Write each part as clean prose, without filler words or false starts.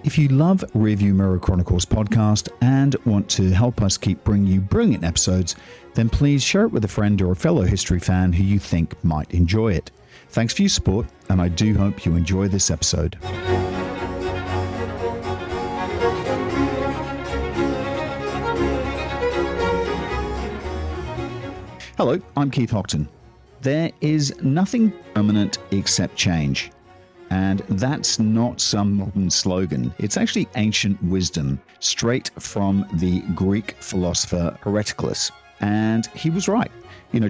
If you love Rearview Mirror Chronicles podcast and want to help us keep bringing you brilliant episodes, then please share it with a friend or a fellow history fan who you think might enjoy it. Thanks for your support, and I do hope you enjoy this episode. Hello, I'm Keith Hocton. There is nothing permanent except change. And that's not some modern slogan. It's actually ancient wisdom, straight from the Greek philosopher Ageless. And he was right.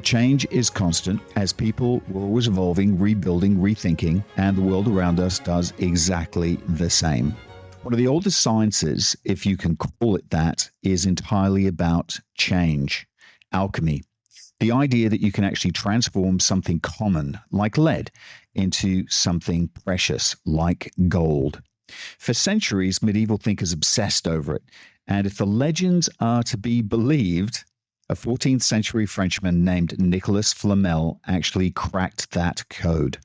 Change is constant as people were always evolving, rebuilding, rethinking, and the world around us does exactly the same. One of the oldest sciences, if you can call it that, is entirely about change, alchemy. The idea that you can actually transform something common, like lead, into something precious, like gold. For centuries, medieval thinkers obsessed over it. And if the legends are to be believed, a 14th century Frenchman named Nicolas Flamel actually cracked that code.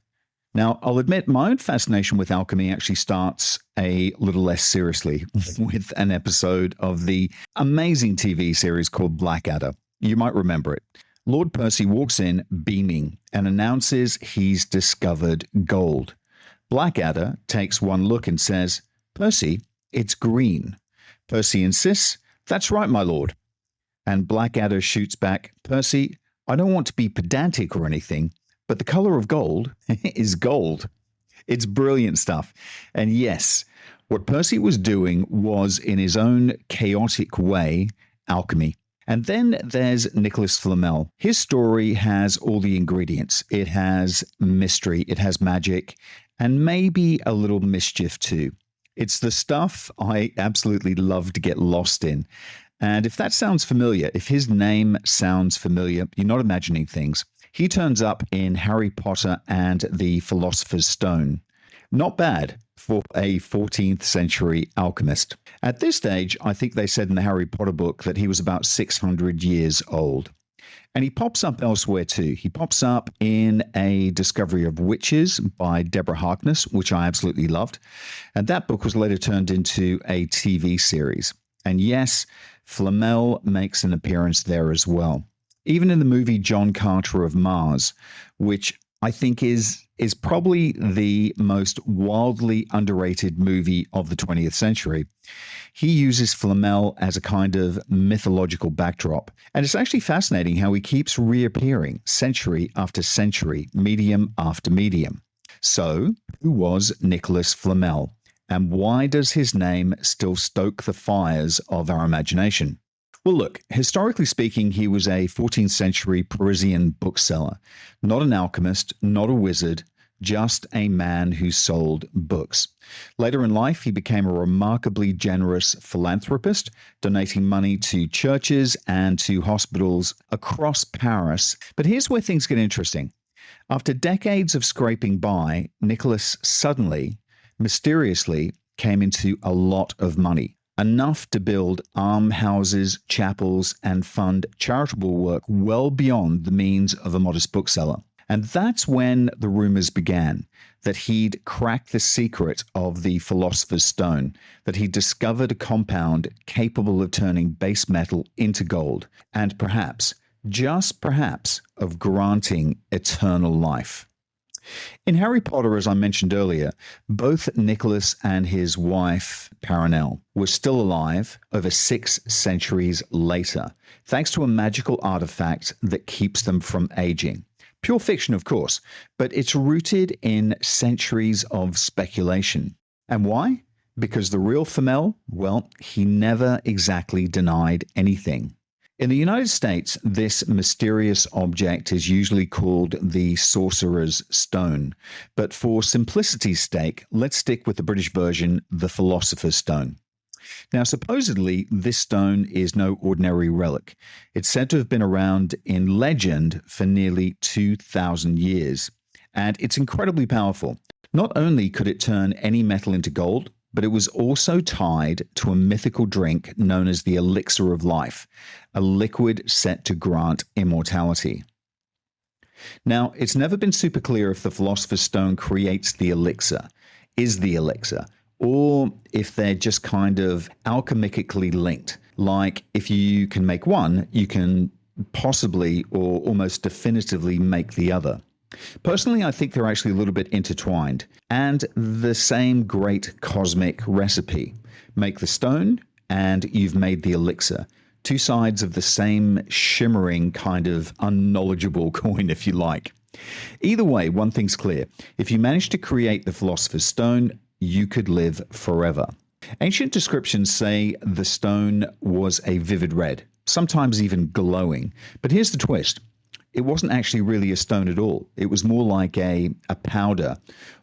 Now, I'll admit my own fascination with alchemy actually starts a little less seriously with an episode of the amazing TV series called Blackadder. You might remember it. Lord Percy walks in beaming and announces he's discovered gold. Blackadder takes one look and says, "Percy, it's green." Percy insists, "That's right, my lord." And Blackadder shoots back, "Percy, I don't want to be pedantic or anything, but the color of gold is gold." It's brilliant stuff. And yes, what Percy was doing was, in his own chaotic way, alchemy. And then there's Nicolas Flamel. His story has all the ingredients. It has mystery, it has magic, and maybe a little mischief too. It's the stuff I absolutely love to get lost in. And if that sounds familiar, if his name sounds familiar, you're not imagining things. He turns up in Harry Potter and the Philosopher's Stone. Not bad for a 14th century alchemist. At this stage, I think they said in the Harry Potter book that he was about 600 years old. And he pops up elsewhere too. He pops up in A Discovery of Witches by Deborah Harkness, which I absolutely loved. And that book was later turned into a TV series. And yes, Flamel makes an appearance there as well. Even in the movie John Carter of Mars, which I think is probably the most wildly underrated movie of the 20th century. He uses Flamel as a kind of mythological backdrop. And it's actually fascinating how he keeps reappearing century after century, medium after medium. So, who was Nicolas Flamel? And why does his name still stoke the fires of our imagination? Well, look, historically speaking, he was a 14th century Parisian bookseller, not an alchemist, not a wizard, just a man who sold books. Later in life, he became a remarkably generous philanthropist, donating money to churches and to hospitals across Paris. But here's where things get interesting. After decades of scraping by, Nicolas suddenly, mysteriously, came into a lot of money. Enough to build almhouses, chapels, and fund charitable work well beyond the means of a modest bookseller. And that's when the rumors began that he'd cracked the secret of the Philosopher's Stone, that he'd discovered a compound capable of turning base metal into gold, and perhaps, just perhaps, of granting eternal life. In Harry Potter, as I mentioned earlier, both Nicholas and his wife, Paranel, were still alive over 6 centuries later, thanks to a magical artifact that keeps them from aging. Pure fiction, of course, but it's rooted in centuries of speculation. And why? Because the real Flamel, well, he never exactly denied anything. In the United States, this mysterious object is usually called the Sorcerer's Stone, but for simplicity's sake, let's stick with the British version, the Philosopher's Stone. Now, supposedly, this stone is no ordinary relic. It's said to have been around in legend for nearly 2,000 years, and it's incredibly powerful. Not only could it turn any metal into gold, but it was also tied to a mythical drink known as the elixir of life, a liquid set to grant immortality. Now, it's never been super clear if the Philosopher's Stone creates the elixir, is the elixir, or if they're just kind of alchemically linked. Like if you can make one, you can possibly or almost definitively make the other. Personally, I think they're actually a little bit intertwined and the same great cosmic recipe. Make the stone and you've made the elixir. Two sides of the same shimmering kind of unknowledgeable coin, if you like. Either way, one thing's clear. If you manage to create the Philosopher's Stone, you could live forever. Ancient descriptions say the stone was a vivid red, sometimes even glowing. But here's the twist. It wasn't actually really a stone at all. It was more like a powder,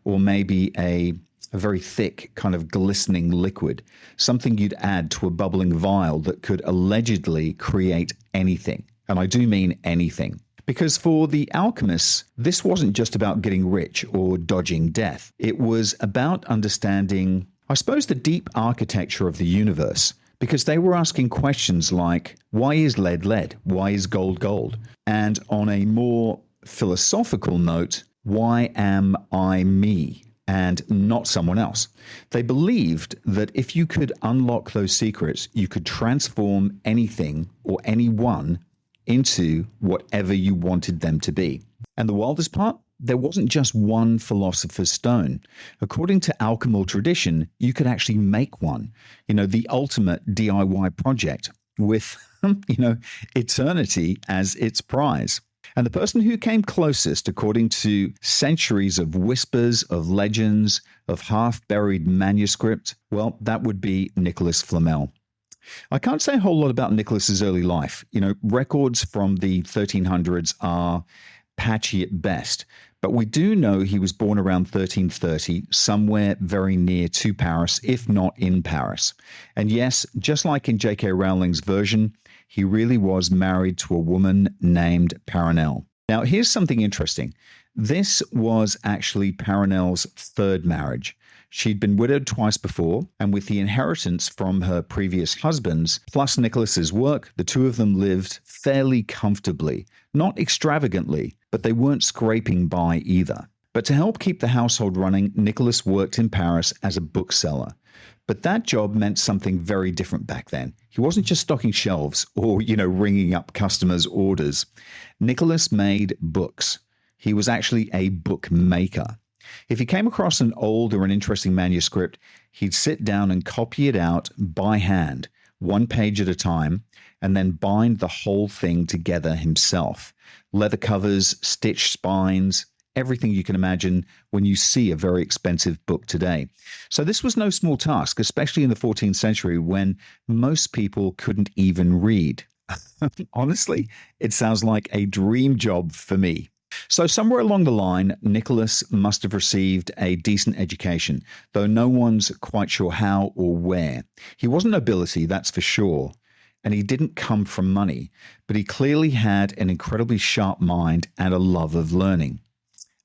or maybe a very thick kind of glistening liquid, something you'd add to a bubbling vial that could allegedly create anything. And I do mean anything. Because for the alchemists, this wasn't just about getting rich or dodging death. It was about understanding, I suppose, the deep architecture of the universe. Because they were asking questions like, why is lead lead? Why is gold gold? And on a more philosophical note, why am I me and not someone else? They believed that if you could unlock those secrets, you could transform anything or anyone into whatever you wanted them to be. And the wildest part? There wasn't just one philosopher's stone. According to alchemical tradition, you could actually make one. The ultimate DIY project with, eternity as its prize. And the person who came closest, according to centuries of whispers, of legends, of half-buried manuscript, well, that would be Nicholas Flamel. I can't say a whole lot about Nicholas's early life. Records from the 1300s are patchy at best, but we do know he was born around 1330, somewhere very near to Paris, if not in Paris. And yes, just like in J.K. Rowling's version, he really was married to a woman named Paranel. Now, here's something interesting. This was actually Paranel's third marriage. She'd been widowed twice before, and with the inheritance from her previous husbands, plus Nicholas's work, the two of them lived fairly comfortably. Not extravagantly, but they weren't scraping by either. But to help keep the household running, Nicholas worked in Paris as a bookseller. But that job meant something very different back then. He wasn't just stocking shelves or, ringing up customers' orders. Nicholas made books. He was actually a bookmaker. If he came across an old or an interesting manuscript, he'd sit down and copy it out by hand, one page at a time, and then bind the whole thing together himself. Leather covers, stitched spines, everything you can imagine when you see a very expensive book today. So this was no small task, especially in the 14th century when most people couldn't even read. Honestly, it sounds like a dream job for me. So somewhere along the line, Nicholas must have received a decent education, though no one's quite sure how or where. He wasn't nobility, that's for sure, and he didn't come from money, but he clearly had an incredibly sharp mind and a love of learning.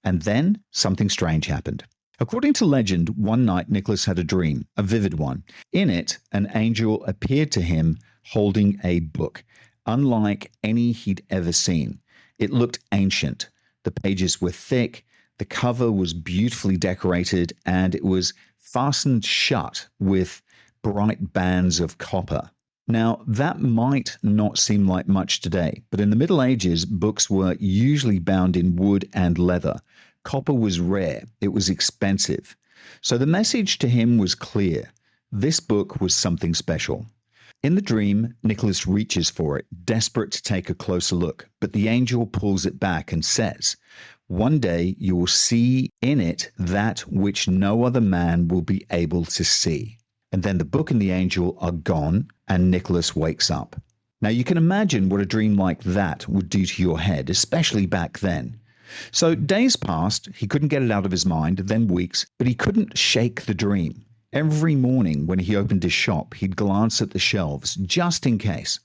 And then something strange happened. According to legend, one night Nicholas had a dream, a vivid one. In it, an angel appeared to him holding a book, unlike any he'd ever seen. It looked ancient. The pages were thick, the cover was beautifully decorated, and it was fastened shut with bright bands of copper. Now, that might not seem like much today, but in the Middle Ages, books were usually bound in wood and leather. Copper was rare, it was expensive. So the message to him was clear. This book was something special. In the dream, Nicholas reaches for it, desperate to take a closer look, but the angel pulls it back and says, "One day you will see in it that which no other man will be able to see." And then the book and the angel are gone, and Nicholas wakes up. Now you can imagine what a dream like that would do to your head, especially back then. So days passed, he couldn't get it out of his mind, then weeks, but he couldn't shake the dream. Every morning when he opened his shop, he'd glance at the shelves, just in case.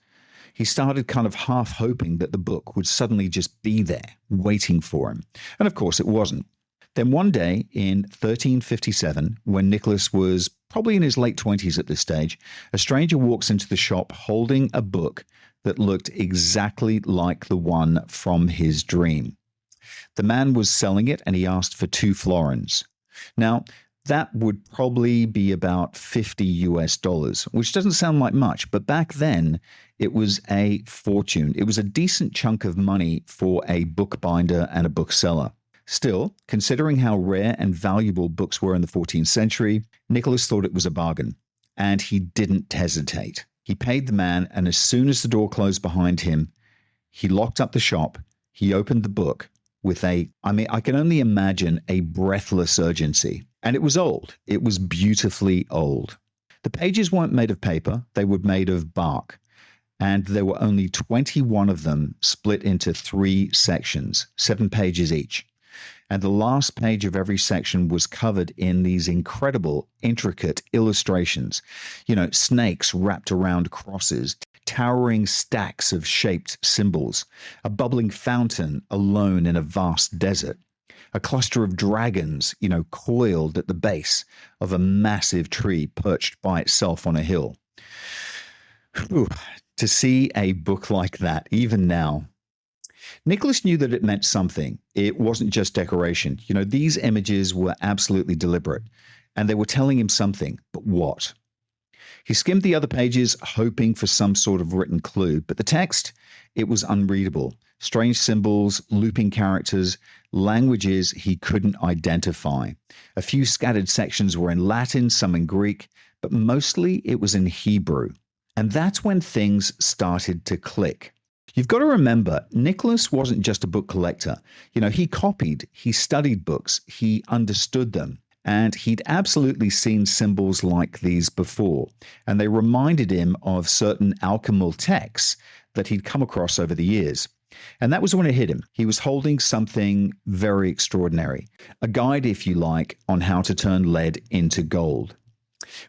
He started kind of half hoping that the book would suddenly just be there, waiting for him. And of course it wasn't. Then one day in 1357, when Nicholas was probably in his late 20s at this stage, a stranger walks into the shop holding a book that looked exactly like the one from his dream. The man was selling it and he asked for 2 florins. Now, That would probably be about 50 US dollars, which doesn't sound like much, but back then it was a fortune. It was a decent chunk of money for a bookbinder and a bookseller. Still, considering how rare and valuable books were in the 14th century, Nicholas thought it was a bargain, and he didn't hesitate. He paid the man, and as soon as the door closed behind him, he locked up the shop, he opened the book with I can only imagine a breathless urgency. And it was old. It was beautifully old. The pages weren't made of paper, they were made of bark. And there were only 21 of them split into 3 sections, 7 pages each. And the last page of every section was covered in these incredible, intricate illustrations. Snakes wrapped around crosses, towering stacks of shaped symbols, a bubbling fountain alone in a vast desert, a cluster of dragons, coiled at the base of a massive tree perched by itself on a hill. Whew. To see a book like that, even now, Nicholas knew that it meant something. It wasn't just decoration. These images were absolutely deliberate, and they were telling him something, but what? He skimmed the other pages, hoping for some sort of written clue, but the text, it was unreadable. Strange symbols, looping characters, languages he couldn't identify. A few scattered sections were in Latin, some in Greek, but mostly it was in Hebrew. And that's when things started to click. You've got to remember, Nicholas wasn't just a book collector. He copied, he studied books, he understood them. And he'd absolutely seen symbols like these before, and they reminded him of certain alchemical texts that he'd come across over the years. And that was when it hit him. He was holding something very extraordinary, a guide, if you like, on how to turn lead into gold.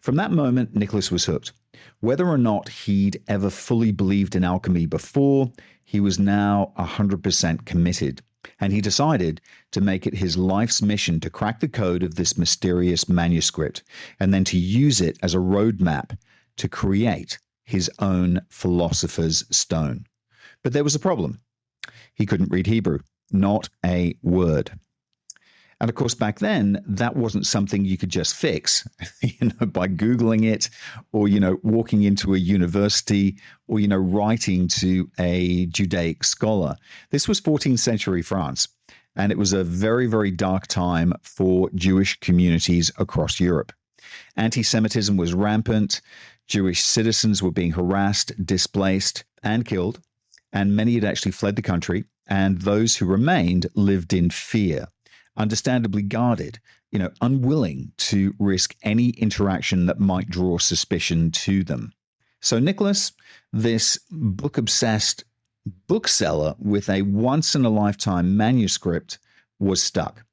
From that moment, Nicholas was hooked. Whether or not he'd ever fully believed in alchemy before, he was now 100% committed. And he decided to make it his life's mission to crack the code of this mysterious manuscript and then to use it as a roadmap to create his own Philosopher's Stone. But there was a problem. He couldn't read Hebrew, not a word. And of course, back then, that wasn't something you could just fix, by Googling it or, walking into a university or, writing to a Judaic scholar. This was 14th century France, and it was a very, very dark time for Jewish communities across Europe. Anti-Semitism was rampant. Jewish citizens were being harassed, displaced, and killed, and many had actually fled the country, and those who remained lived in fear, understandably guarded, unwilling to risk any interaction that might draw suspicion to them. So Nicholas, this book-obsessed bookseller with a once-in-a-lifetime manuscript, was stuck.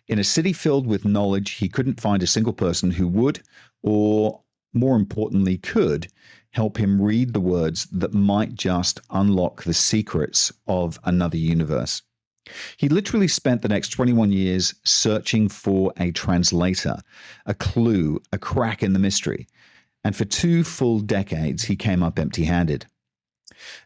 In a city filled with knowledge, he couldn't find a single person who would, or more importantly, could, help him read the words that might just unlock the secrets of another universe. He literally spent the next 21 years searching for a translator, a clue, a crack in the mystery. And for 2 full decades, he came up empty-handed.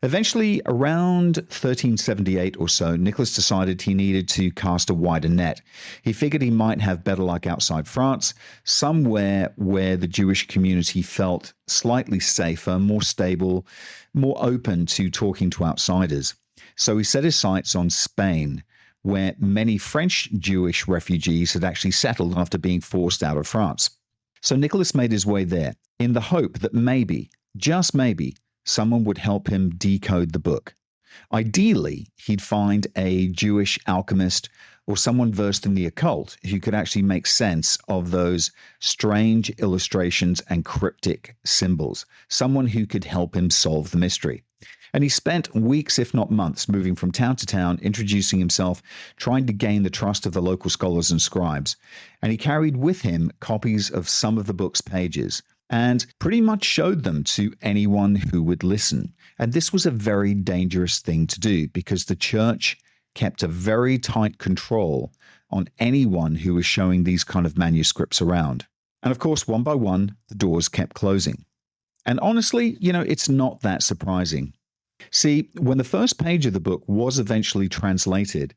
Eventually, around 1378 or so, Nicholas decided he needed to cast a wider net. He figured he might have better luck outside France, somewhere where the Jewish community felt slightly safer, more stable, more open to talking to outsiders. So he set his sights on Spain, where many French Jewish refugees had actually settled after being forced out of France. So Nicholas made his way there in the hope that maybe, just maybe, someone would help him decode the book. Ideally, he'd find a Jewish alchemist or someone versed in the occult who could actually make sense of those strange illustrations and cryptic symbols, someone who could help him solve the mystery. And he spent weeks, if not months, moving from town to town, introducing himself, trying to gain the trust of the local scholars and scribes. And he carried with him copies of some of the book's pages and pretty much showed them to anyone who would listen. And this was a very dangerous thing to do because the church kept a very tight control on anyone who was showing these kind of manuscripts around. And of course, one by one, the doors kept closing. And honestly, it's not that surprising. See, when the first page of the book was eventually translated,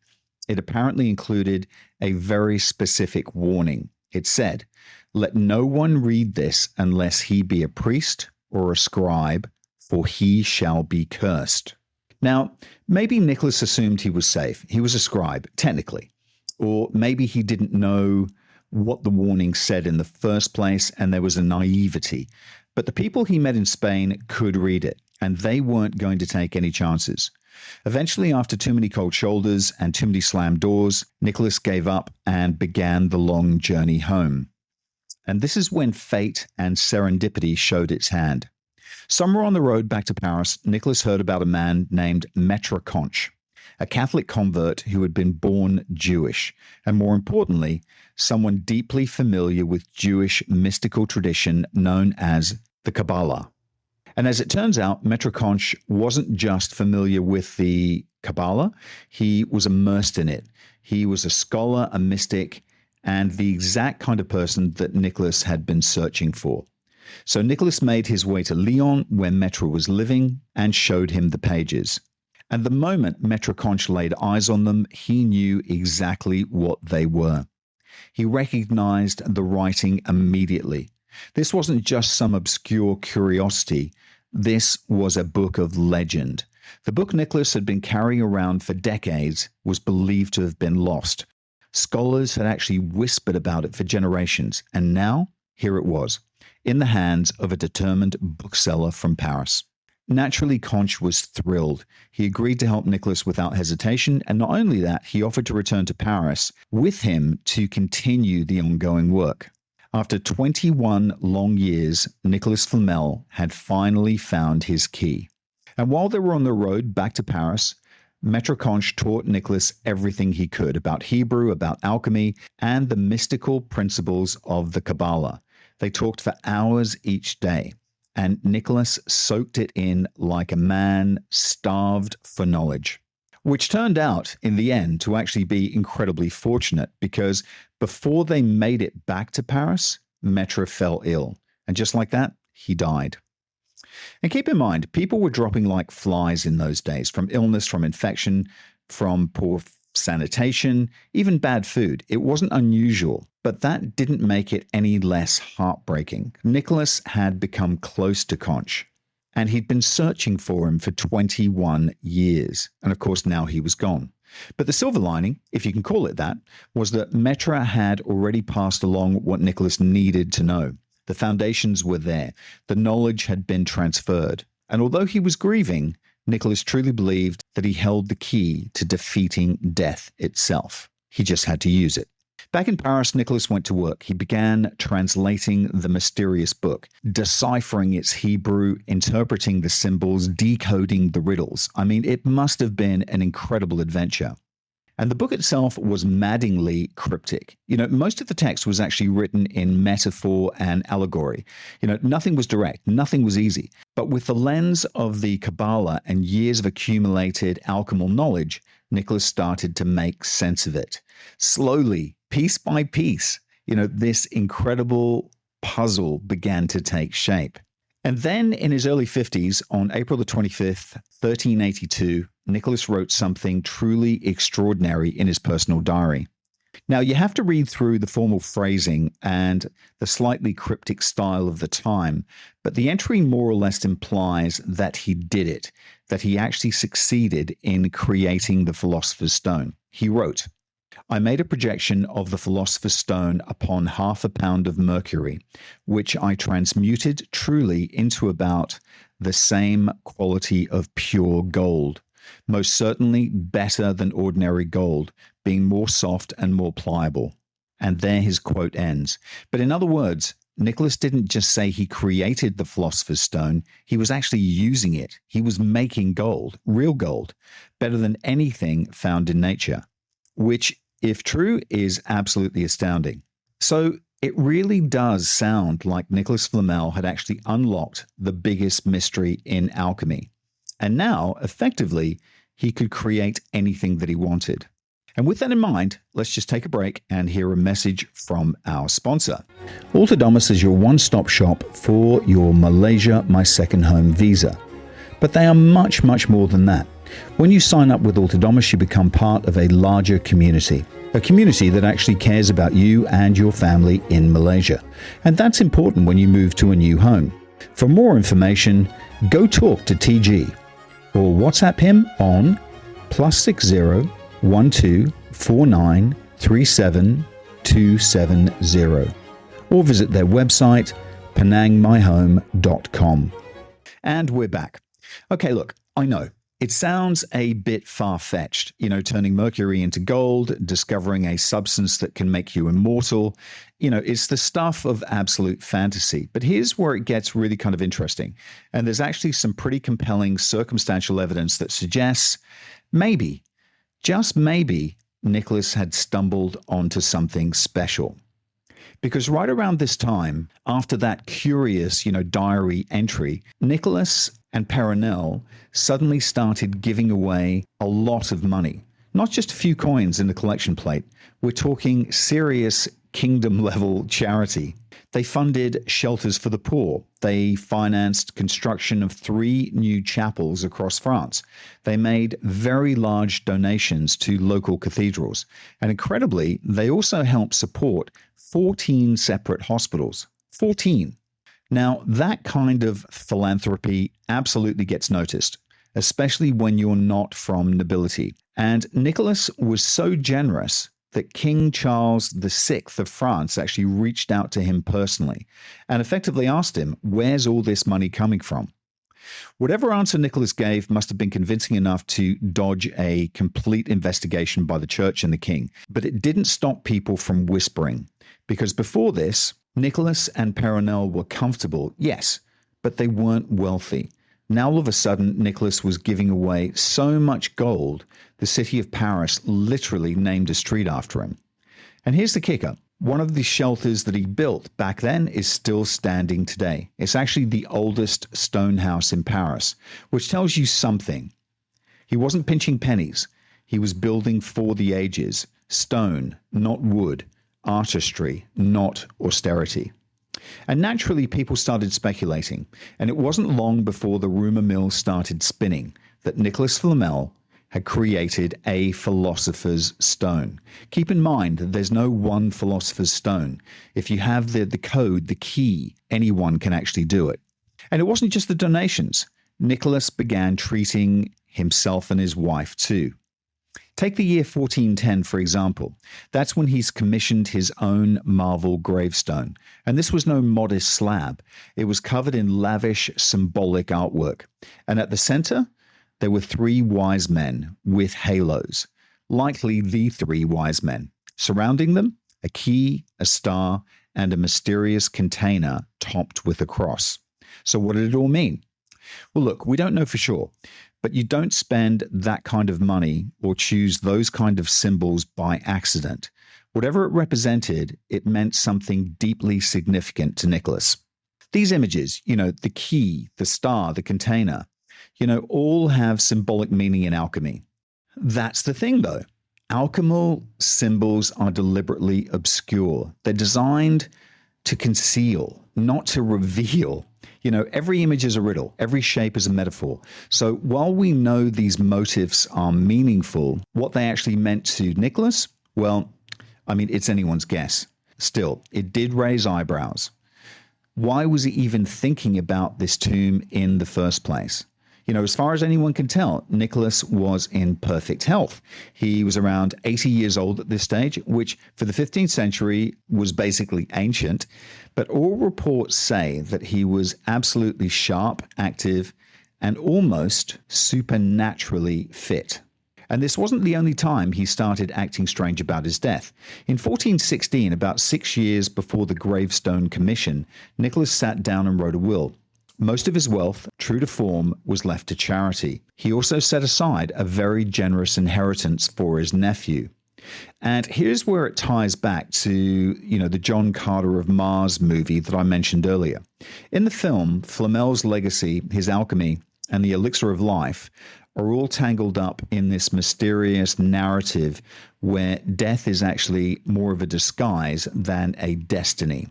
it apparently included a very specific warning. It said, "Let no one read this unless he be a priest or a scribe, for he shall be cursed." Now, maybe Nicholas assumed he was safe. He was a scribe, technically. Or maybe he didn't know what the warning said in the first place and there was a naivety. But the people he met in Spain could read it, and they weren't going to take any chances. Eventually, after too many cold shoulders and too many slammed doors, Nicholas gave up and began the long journey home. And this is when fate and serendipity showed its hand. Somewhere on the road back to Paris, Nicholas heard about a man named Maître Conch, a Catholic convert who had been born Jewish, and more importantly, someone deeply familiar with Jewish mystical tradition known as the Kabbalah. And as it turns out, Maître Conch wasn't just familiar with the Kabbalah, he was immersed in it. He was a scholar, a mystic, and the exact kind of person that Nicholas had been searching for. So Nicholas made his way to Lyon, where Maître was living, and showed him the pages. And the moment Maître Conch laid eyes on them, he knew exactly what they were. He recognized the writing immediately. This wasn't just some obscure curiosity. This was a book of legend. The book Nicholas had been carrying around for decades was believed to have been lost. Scholars had actually whispered about it for generations, and now, here it was, in the hands of a determined bookseller from Paris. Naturally, Conch was thrilled. He agreed to help Nicholas without hesitation, and not only that, he offered to return to Paris with him to continue the ongoing work. After 21 long years, Nicholas Flamel had finally found his key. And while they were on the road back to Paris, Maître Conch taught Nicholas everything he could about Hebrew, about alchemy, and the mystical principles of the Kabbalah. They talked for hours each day, and Nicholas soaked it in like a man starved for knowledge, which turned out, in the end, to actually be incredibly fortunate because before they made it back to Paris, Maître fell ill, and just like that, he died. And keep in mind, people were dropping like flies in those days, from illness, from infection, from poor sanitation, even bad food. It wasn't unusual, but that didn't make it any less heartbreaking. Nicholas had become close to Conch, and he'd been searching for him for 21 years. And of course, now he was gone. But the silver lining, if you can call it that, was that Maître had already passed along what Nicholas needed to know. The foundations were there. The knowledge had been transferred. And although he was grieving, Nicholas truly believed that he held the key to defeating death itself. He just had to use it. Back in Paris, Nicholas went to work. He began translating the mysterious book, deciphering its Hebrew, interpreting the symbols, decoding the riddles. I mean, it must have been an incredible adventure. And the book itself was maddeningly cryptic. Most of the text was actually written in metaphor and allegory. Nothing was direct, nothing was easy. But with the lens of the Kabbalah and years of accumulated alchemical knowledge, Nicholas started to make sense of it. Slowly, piece by piece, this incredible puzzle began to take shape. And then in his early 50s, on April the 25th, 1382, Nicholas wrote something truly extraordinary in his personal diary. Now, you have to read through the formal phrasing and the slightly cryptic style of the time, but the entry more or less implies that he did it, that he actually succeeded in creating the Philosopher's Stone. He wrote, "I made a projection of the Philosopher's Stone upon 1/2 pound of mercury, which I transmuted truly into about the same quality of pure gold, most certainly better than ordinary gold, being more soft and more pliable." And there his quote ends. But in other words, Nicholas didn't just say he created the Philosopher's Stone, he was actually using it. He was making gold, real gold, better than anything found in nature, which, if true, is absolutely astounding. So it really does sound like Nicholas Flamel had actually unlocked the biggest mystery in alchemy. And now, effectively, he could create anything that he wanted. And with that in mind, let's just take a break and hear a message from our sponsor. Altadomus is your one-stop shop for your Malaysia My Second Home visa. But they are much, much more than that. When you sign up with Autonomous, you become part of a larger community. A community that actually cares about you and your family in Malaysia. And that's important when you move to a new home. For more information, go talk to TG or WhatsApp him on +60 12 49 37 270 or visit their website penangmyhome.com. And we're back. Okay, look, I know it sounds a bit far-fetched, turning mercury into gold, discovering a substance that can make you immortal. It's the stuff of absolute fantasy. But here's where it gets really kind of interesting. And there's actually some pretty compelling circumstantial evidence that suggests maybe, just maybe, Nicholas had stumbled onto something special. Because right around this time, after that curious, diary entry, Nicholas and Peronelle suddenly started giving away a lot of money. Not just a few coins in the collection plate. We're talking serious kingdom-level charity. They funded shelters for the poor. They financed construction of 3 new chapels across France. They made very large donations to local cathedrals. And incredibly, they also helped support 14 separate hospitals. 14. Now, that kind of philanthropy absolutely gets noticed, especially when you're not from nobility. And Nicholas was so generous that King Charles VI of France actually reached out to him personally and effectively asked him, where's all this money coming from? Whatever answer Nicholas gave must have been convincing enough to dodge a complete investigation by the church and the king. But it didn't stop people from whispering, because before this, Nicholas and Peronelle were comfortable, yes, but they weren't wealthy. Now all of a sudden, Nicholas was giving away so much gold, the city of Paris literally named a street after him. And here's the kicker. One of the shelters that he built back then is still standing today. It's actually the oldest stone house in Paris, which tells you something. He wasn't pinching pennies. He was building for the ages. Stone, not wood. Artistry, not austerity. And naturally, people started speculating, and it wasn't long before the rumor mill started spinning that Nicholas Flamel had created a philosopher's stone. Keep in mind that there's no one philosopher's stone. If you have the code, the key, anyone can actually do it. And it wasn't just the donations. Nicholas began treating himself and his wife too. Take the year 1410, for example. That's when he's commissioned his own marble gravestone. And this was no modest slab. It was covered in lavish, symbolic artwork. And at the center, there were 3 wise men with halos, likely the 3 wise men. Surrounding them, a key, a star, and a mysterious container topped with a cross. So what did it all mean? Well, look, we don't know for sure. But you don't spend that kind of money or choose those kind of symbols by accident. Whatever it represented, it meant something deeply significant to Nicholas. These images, the key, the star, the container, all have symbolic meaning in alchemy. That's the thing, though. Alchemical symbols are deliberately obscure. They're designed to conceal, not to reveal. Every image is a riddle. Every shape is a metaphor. So while we know these motifs are meaningful, what they actually meant to Nicholas, well, it's anyone's guess. Still, it did raise eyebrows. Why was he even thinking about this tomb in the first place? As far as anyone can tell, Nicholas was in perfect health. He was around 80 years old at this stage, which for the 15th century was basically ancient. But all reports say that he was absolutely sharp, active, and almost supernaturally fit. And this wasn't the only time he started acting strange about his death. In 1416, about 6 years before the gravestone commission, Nicholas sat down and wrote a will. Most of his wealth, true to form, was left to charity. He also set aside a very generous inheritance for his nephew. And here's where it ties back to, the John Carter of Mars movie that I mentioned earlier. In the film, Flamel's legacy, his alchemy, and the elixir of life are all tangled up in this mysterious narrative where death is actually more of a disguise than a destiny.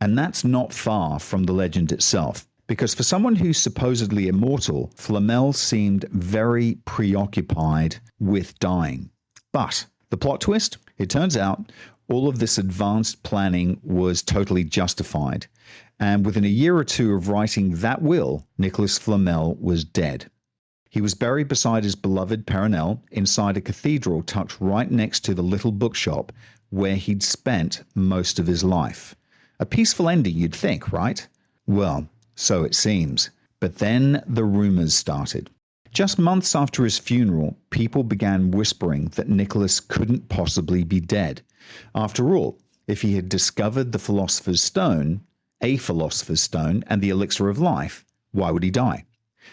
And that's not far from the legend itself. because for someone who's supposedly immortal, Flamel seemed very preoccupied with dying. But the plot twist? It turns out all of this advanced planning was totally justified, and within a year or two of writing that will, Nicholas Flamel was dead. He was buried beside his beloved Paranel inside a cathedral tucked right next to the little bookshop where he'd spent most of his life. A peaceful ending, you'd think, right? Well, so it seems. But then the rumors started. Just months after his funeral, people began whispering that Nicholas couldn't possibly be dead. After all, if he had discovered the Philosopher's Stone, a Philosopher's Stone, and the Elixir of Life, why would he die?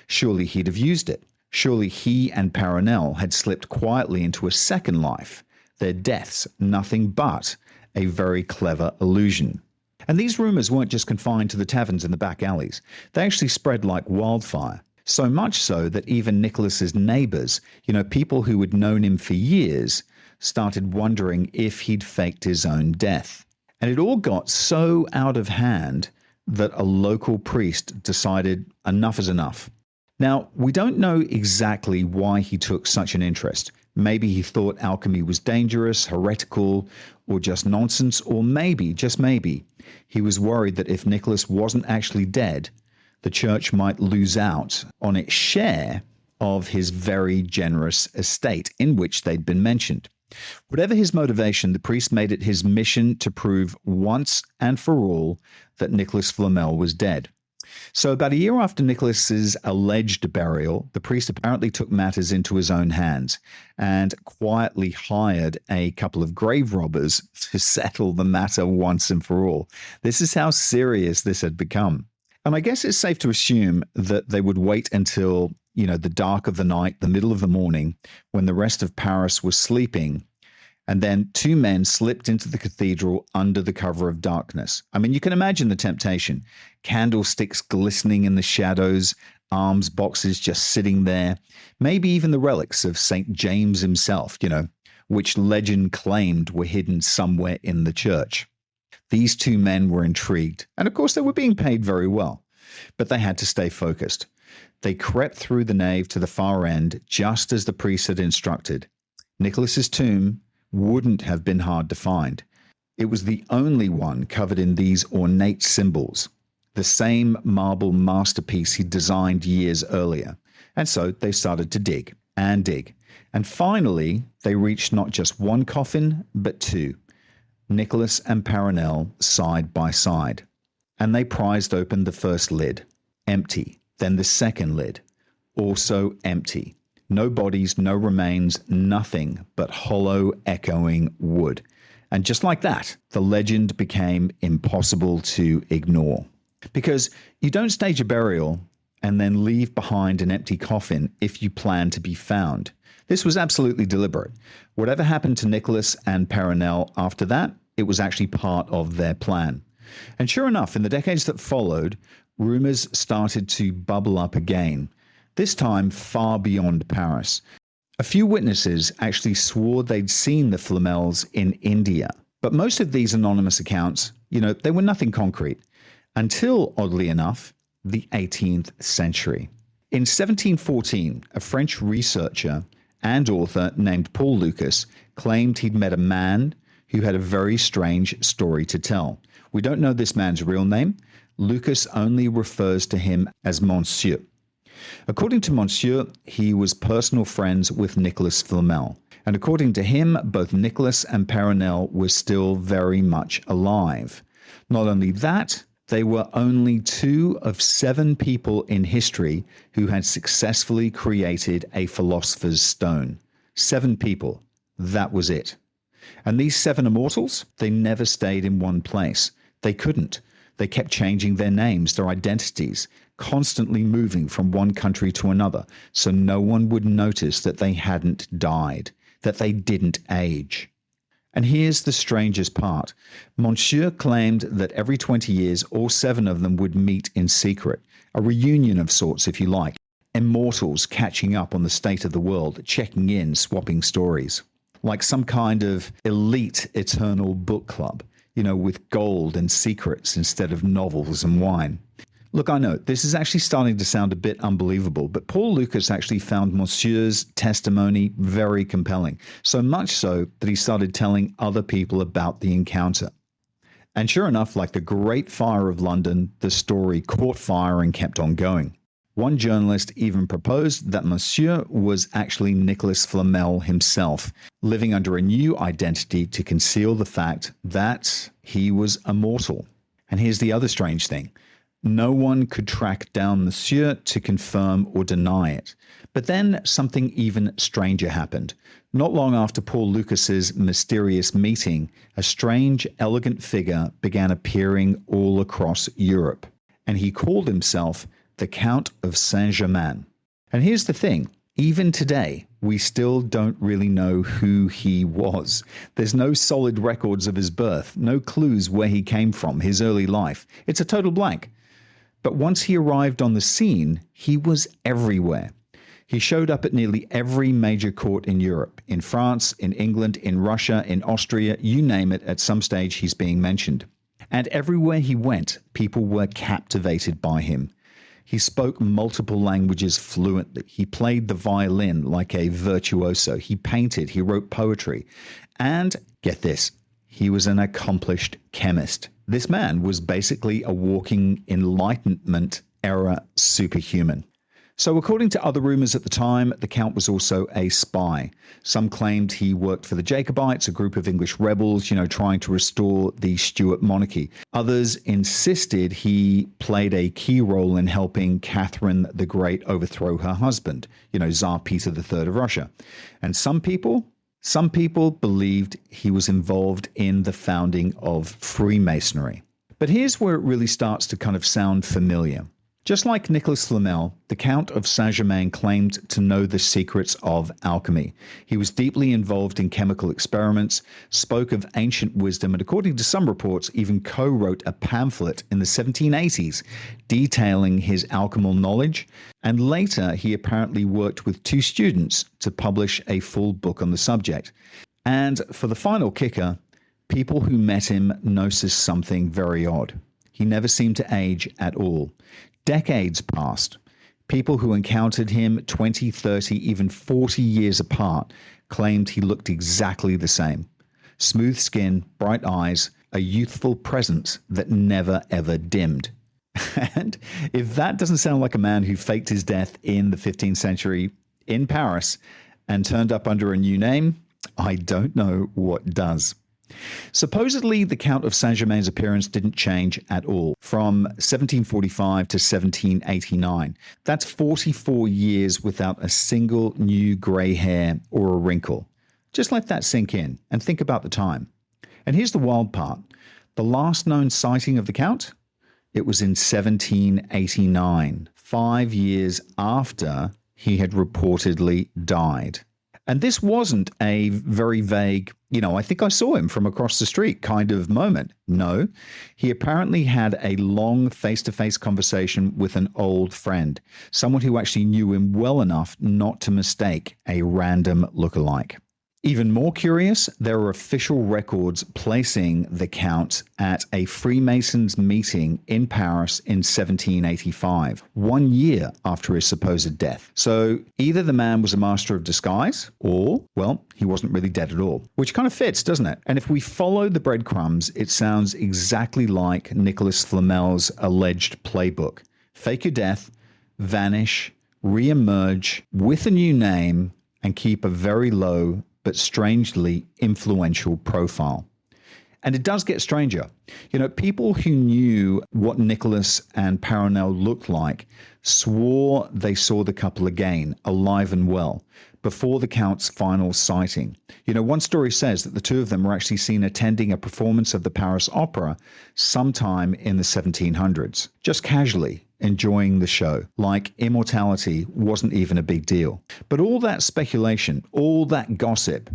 Surely he'd have used it. Surely he and Paranel had slipped quietly into a second life. Their deaths, nothing but a very clever illusion. And these rumors weren't just confined to the taverns and the back alleys. They actually spread like wildfire. So much so that even Nicholas's neighbors, people who had known him for years, started wondering if he'd faked his own death. And it all got so out of hand that a local priest decided enough is enough. Now, we don't know exactly why he took such an interest. Maybe he thought alchemy was dangerous, heretical, or just nonsense, or maybe, just maybe, he was worried that if Nicholas wasn't actually dead, the church might lose out on its share of his very generous estate in which they'd been mentioned. Whatever his motivation, the priest made it his mission to prove once and for all that Nicholas Flamel was dead. So about a year after Nicholas's alleged burial, the priest apparently took matters into his own hands and quietly hired a couple of grave robbers to settle the matter once and for all. This is how serious this had become. And I guess it's safe to assume that they would wait until, the dark of the night, the middle of the morning, when the rest of Paris was sleeping. And then two men slipped into the cathedral under the cover of darkness. I mean, you can imagine the temptation. Candlesticks glistening in the shadows, alms boxes just sitting there. Maybe even the relics of St. James himself, which legend claimed were hidden somewhere in the church. These two men were intrigued. And of course, they were being paid very well. But they had to stay focused. They crept through the nave to the far end, just as the priest had instructed. Nicholas's tomb wouldn't have been hard to find. It was the only one covered in these ornate symbols, the same marble masterpiece he designed years earlier. And so they started to dig and dig. And finally, they reached not just one coffin, but two. Nicholas and Paranel side by side. And they prized open the first lid, empty. Then the second lid, also empty. No bodies, no remains, nothing but hollow, echoing wood. And just like that, the legend became impossible to ignore. Because you don't stage a burial and then leave behind an empty coffin if you plan to be found. This was absolutely deliberate. Whatever happened to Nicholas and Paranel after that, it was actually part of their plan. And sure enough, in the decades that followed, rumors started to bubble up again. This time far beyond Paris. A few witnesses actually swore they'd seen the Flamels in India. But most of these anonymous accounts, they were nothing concrete. Until, oddly enough, the 18th century. In 1714, a French researcher and author named Paul Lucas claimed he'd met a man who had a very strange story to tell. We don't know this man's real name. Lucas only refers to him as Monsieur. According to Monsieur, he was personal friends with Nicholas Flamel. And according to him, both Nicholas and Paranel were still very much alive. Not only that, they were only 2 of 7 people in history who had successfully created a Philosopher's Stone. 7 people. That was it. And these 7 immortals, they never stayed in one place. They couldn't. They kept changing their names, their identities, constantly moving from one country to another, so no one would notice that they hadn't died, that they didn't age. And here's the strangest part. Monsieur claimed that every 20 years, all 7 of them would meet in secret, a reunion of sorts, if you like, immortals catching up on the state of the world, checking in, swapping stories, like some kind of elite eternal book club, with gold and secrets instead of novels and wine. Look, I know this is actually starting to sound a bit unbelievable, but Paul Lucas actually found Monsieur's testimony very compelling, so much so that he started telling other people about the encounter. And sure enough, like the Great Fire of London, the story caught fire and kept on going. One journalist even proposed that Monsieur was actually Nicholas Flamel himself, living under a new identity to conceal the fact that he was immortal. And here's the other strange thing. No one could track down Monsieur to confirm or deny it. But then something even stranger happened. Not long after Paul Lucas's mysterious meeting, a strange, elegant figure began appearing all across Europe. And he called himself the Count of Saint-Germain. And here's the thing. Even today, we still don't really know who he was. There's no solid records of his birth, no clues where he came from, his early life. It's a total blank. But once he arrived on the scene, he was everywhere. He showed up at nearly every major court in Europe, in France, in England, in Russia, in Austria, you name it, at some stage he's being mentioned. And everywhere he went, people were captivated by him. He spoke multiple languages fluently. He played the violin like a virtuoso. He painted, he wrote poetry. And, get this, he was an accomplished chemist. This man was basically a walking Enlightenment era superhuman. So according to other rumors at the time, the Count was also a spy. Some claimed he worked for the Jacobites, a group of English rebels, trying to restore the Stuart monarchy. Others insisted he played a key role in helping Catherine the Great overthrow her husband, Tsar Peter III of Russia. And some people believed he was involved in the founding of Freemasonry. But here's where it really starts to kind of sound familiar. Just like Nicholas Flamel, the Count of Saint-Germain claimed to know the secrets of alchemy. He was deeply involved in chemical experiments, spoke of ancient wisdom, and according to some reports, even co-wrote a pamphlet in the 1780s detailing his alchemical knowledge. And later, he apparently worked with two students to publish a full book on the subject. And for the final kicker, people who met him noticed something very odd. He never seemed to age at all. Decades passed. People who encountered him 20, 30, even 40 years apart claimed he looked exactly the same. Smooth skin, bright eyes, a youthful presence that never ever dimmed. And if that doesn't sound like a man who faked his death in the 15th century in Paris and turned up under a new name, I don't know what does. Supposedly, the Count of Saint-Germain's appearance didn't change at all from 1745 to 1789. That's 44 years without a single new grey hair or a wrinkle. Just let that sink in and think about the time. And here's the wild part. The last known sighting of the Count? It was in 1789, 5 years after he had reportedly died. And this wasn't a very vague, I think I saw him from across the street kind of moment. No, he apparently had a long face-to-face conversation with an old friend, someone who actually knew him well enough not to mistake a random lookalike. Even more curious, there are official records placing the Count at a Freemasons meeting in Paris in 1785, 1 year after his supposed death. So either the man was a master of disguise or, well, he wasn't really dead at all, which kind of fits, doesn't it? And if we follow the breadcrumbs, it sounds exactly like Nicholas Flamel's alleged playbook. Fake your death, vanish, re-emerge with a new name, and keep a very low but strangely influential profile. And it does get stranger. People who knew what Nicholas and Paranel looked like swore they saw the couple again, alive and well, before the Count's final sighting. One story says that the two of them were actually seen attending a performance of the Paris Opera sometime in the 1700s, just casually enjoying the show, like Immortality wasn't even a big deal. But all that speculation, all that gossip,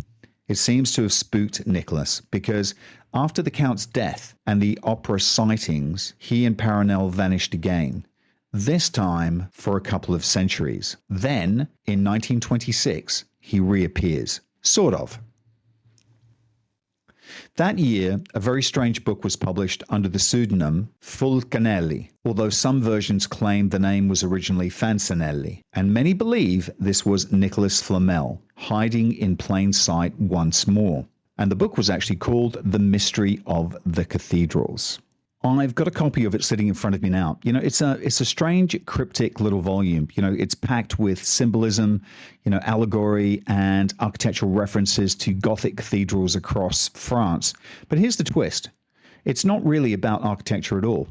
it seems to have spooked Nicholas, because after the Count's death and the opera sightings, he and Paranel vanished again, this time for a couple of centuries. Then, in 1926, he reappears. Sort of. That year, a very strange book was published under the pseudonym Fulcanelli, although some versions claim the name was originally Fancinelli, and many believe this was Nicholas Flamel, hiding in plain sight once more. And the book was actually called The Mystery of the Cathedrals. I've got a copy of it sitting in front of me now. It's a strange, cryptic little volume. It's packed with symbolism, allegory and architectural references to Gothic cathedrals across France. But here's the twist. It's not really about architecture at all.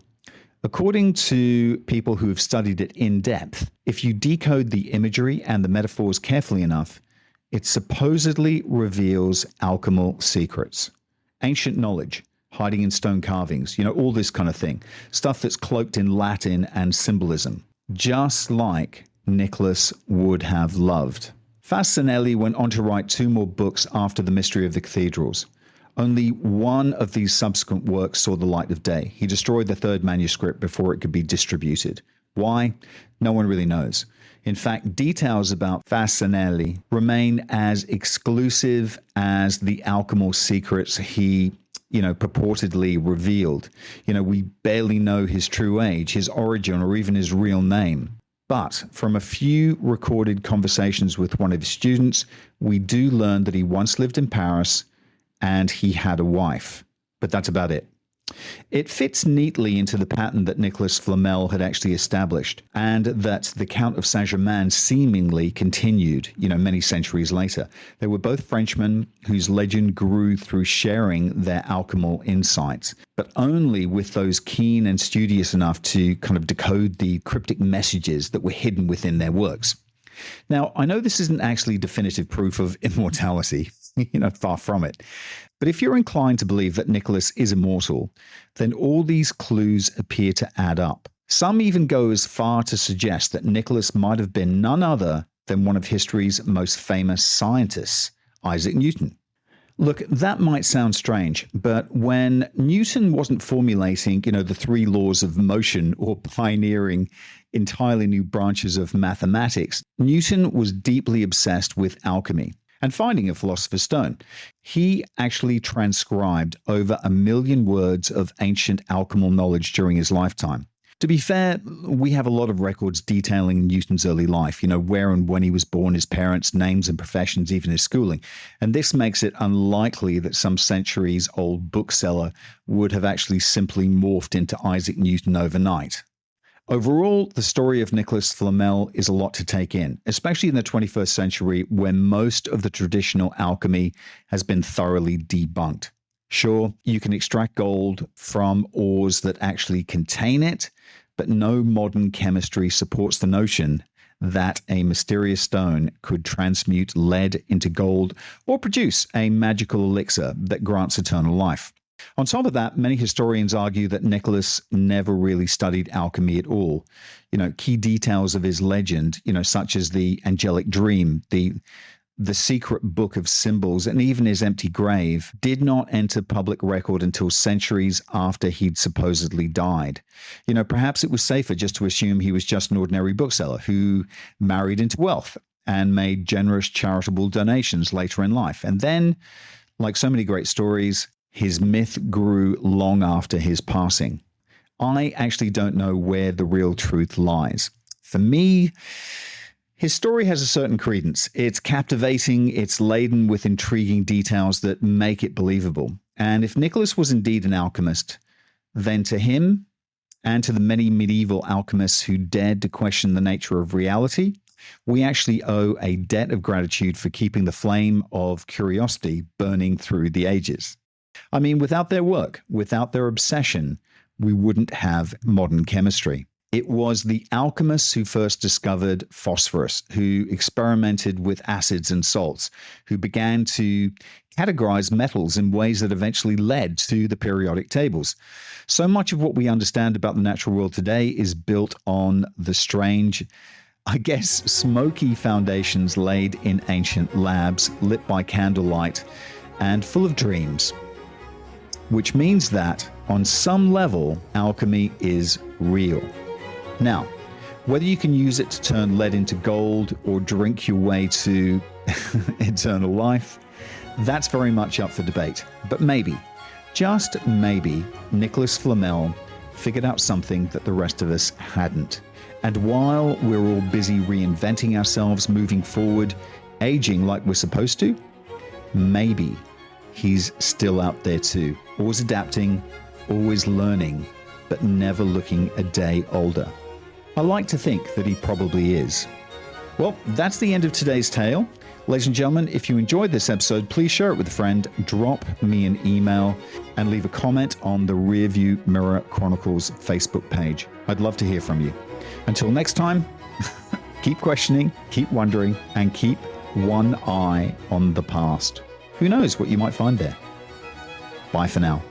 According to people who have studied it in depth, if you decode the imagery and the metaphors carefully enough, it supposedly reveals alchemical secrets, ancient knowledge, hiding in stone carvings, all this kind of thing. Stuff that's cloaked in Latin and symbolism, just like Nicholas would have loved. Fancinelli went on to write 2 more books after The Mystery of the Cathedrals. Only one of these subsequent works saw the light of day. He destroyed the 3rd manuscript before it could be distributed. Why? No one really knows. In fact, details about Fancinelli remain as exclusive as the alchemical secrets he purportedly revealed. We barely know his true age, his origin, or even his real name. But from a few recorded conversations with one of his students, we do learn that he once lived in Paris and he had a wife. But that's about it. It fits neatly into the pattern that Nicholas Flamel had actually established, and that the Count of Saint-Germain seemingly continued, many centuries later. They were both Frenchmen whose legend grew through sharing their alchemical insights, but only with those keen and studious enough to kind of decode the cryptic messages that were hidden within their works. Now, I know this isn't actually definitive proof of immortality, far from it. But if you're inclined to believe that Nicholas is immortal, then all these clues appear to add up. Some even go as far to suggest that Nicholas might have been none other than one of history's most famous scientists, Isaac Newton. Look, that might sound strange, but when Newton wasn't formulating, the 3 laws of motion or pioneering entirely new branches of mathematics, Newton was deeply obsessed with alchemy and finding a philosopher's stone. He actually transcribed over 1 million words of ancient alchemical knowledge during his lifetime. To be fair, we have a lot of records detailing Newton's early life, where and when he was born, his parents' names and professions, even his schooling. And this makes it unlikely that some centuries-old bookseller would have actually simply morphed into Isaac Newton overnight. Overall, the story of Nicholas Flamel is a lot to take in, especially in the 21st century when most of the traditional alchemy has been thoroughly debunked. Sure, you can extract gold from ores that actually contain it, but no modern chemistry supports the notion that a mysterious stone could transmute lead into gold or produce a magical elixir that grants eternal life. On top of that, many historians argue that Nicholas never really studied alchemy at all. Key details of his legend, such as the angelic dream, the secret book of symbols, and even his empty grave, did not enter public record until centuries after he'd supposedly died. Perhaps it was safer just to assume he was just an ordinary bookseller who married into wealth and made generous charitable donations later in life. And then, like so many great stories, his myth grew long after his passing. I actually don't know where the real truth lies. For me, his story has a certain credence. It's captivating, it's laden with intriguing details that make it believable. And if Nicholas was indeed an alchemist, then to him and to the many medieval alchemists who dared to question the nature of reality, we actually owe a debt of gratitude for keeping the flame of curiosity burning through the ages. I mean, without their work, without their obsession, we wouldn't have modern chemistry. It was the alchemists who first discovered phosphorus, who experimented with acids and salts, who began to categorize metals in ways that eventually led to the periodic tables. So much of what we understand about the natural world today is built on the strange, I guess, smoky foundations laid in ancient labs, lit by candlelight and full of dreams. Which means that, on some level, alchemy is real. Now, whether you can use it to turn lead into gold or drink your way to eternal life, That's very much up for debate. But maybe, just maybe, Nicholas Flamel figured out something that the rest of us hadn't. And while we're all busy reinventing ourselves, moving forward, aging like we're supposed to, maybe he's still out there too, always adapting, always learning, but never looking a day older. I like to think that he probably is. Well, that's the end of today's tale. Ladies and gentlemen, if you enjoyed this episode, please share it with a friend, drop me an email, and leave a comment on the Rearview Mirror Chronicles Facebook page. I'd love to hear from you. Until next time, keep questioning, keep wondering, and keep one eye on the past. Who knows what you might find there? Bye for now.